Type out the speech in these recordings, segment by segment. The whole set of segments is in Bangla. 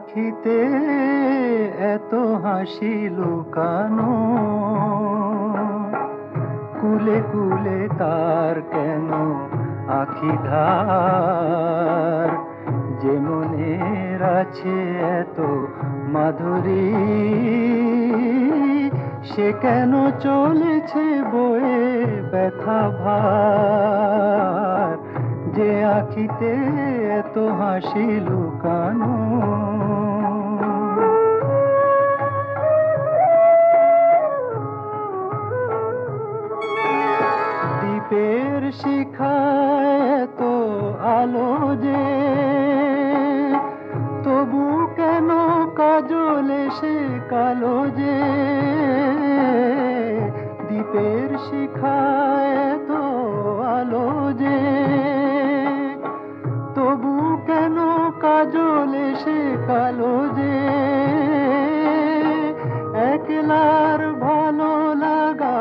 আখিতে এত হাসি লুকানো, কুলে কুলে তার কেন আখি ধার, যে মনের আছে এত মাধুরী, সে কেন চলেছে বয়ে ব্যথা ভার, যে আখিতে এত হাসি লুকানো। দ্বীপের শিখায় এত আলো যে, তবু কেন কাজল এসে কালো যে, দ্বীপের শিখায় এত আলো যে, তবু কেন কাজল এসে কালো যে, একলার ভালো লাগা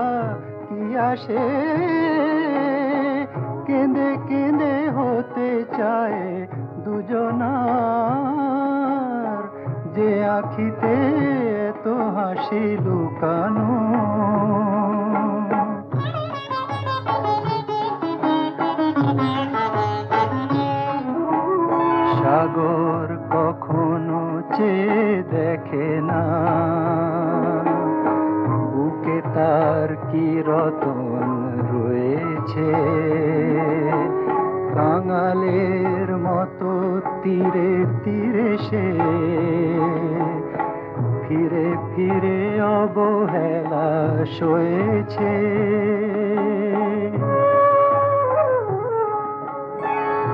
কি আসে, কেঁদে কেঁদে হতে চায় দুজনার, যে আখিতে এত হাসি লুকানো। সাগর কখনো চেয়ে দেখে না, বুকে তার কি রতন রয়েছে, কাঙালের মতো তীরে তীরে সে ফিরে ফিরে অবহেলা সয়েছে।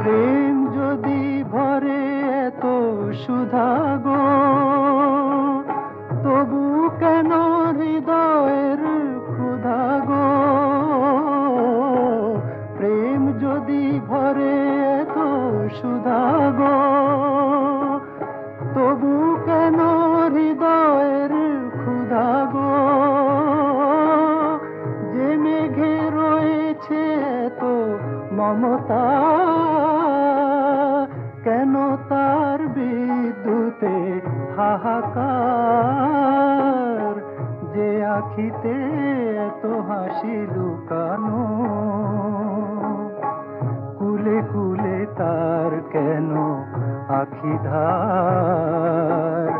প্রেম যদি ভরে এত সুধা গো, তবু কেন হৃদয়ের ক্ষুধা গো, প্রেম যদি ভরে এত সুধা গো, তবু কেন হৃদয়ের ক্ষুধা গো, যে মেঘে রয়েছে এত মমতা, কেন তার বিদ্যুতে হাহাকার, যে আখিতে এত হাসি লুকানো, কুলে কুলে তার কেন আখি ধার,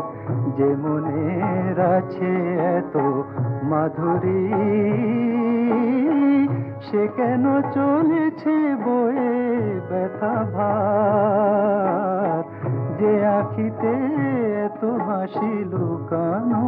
যে মনের আছে এত মাধুরী, সে কেন চলেছে বয়ে ব্যথা ভার, যে আখিতে এত হাসি লুকানো।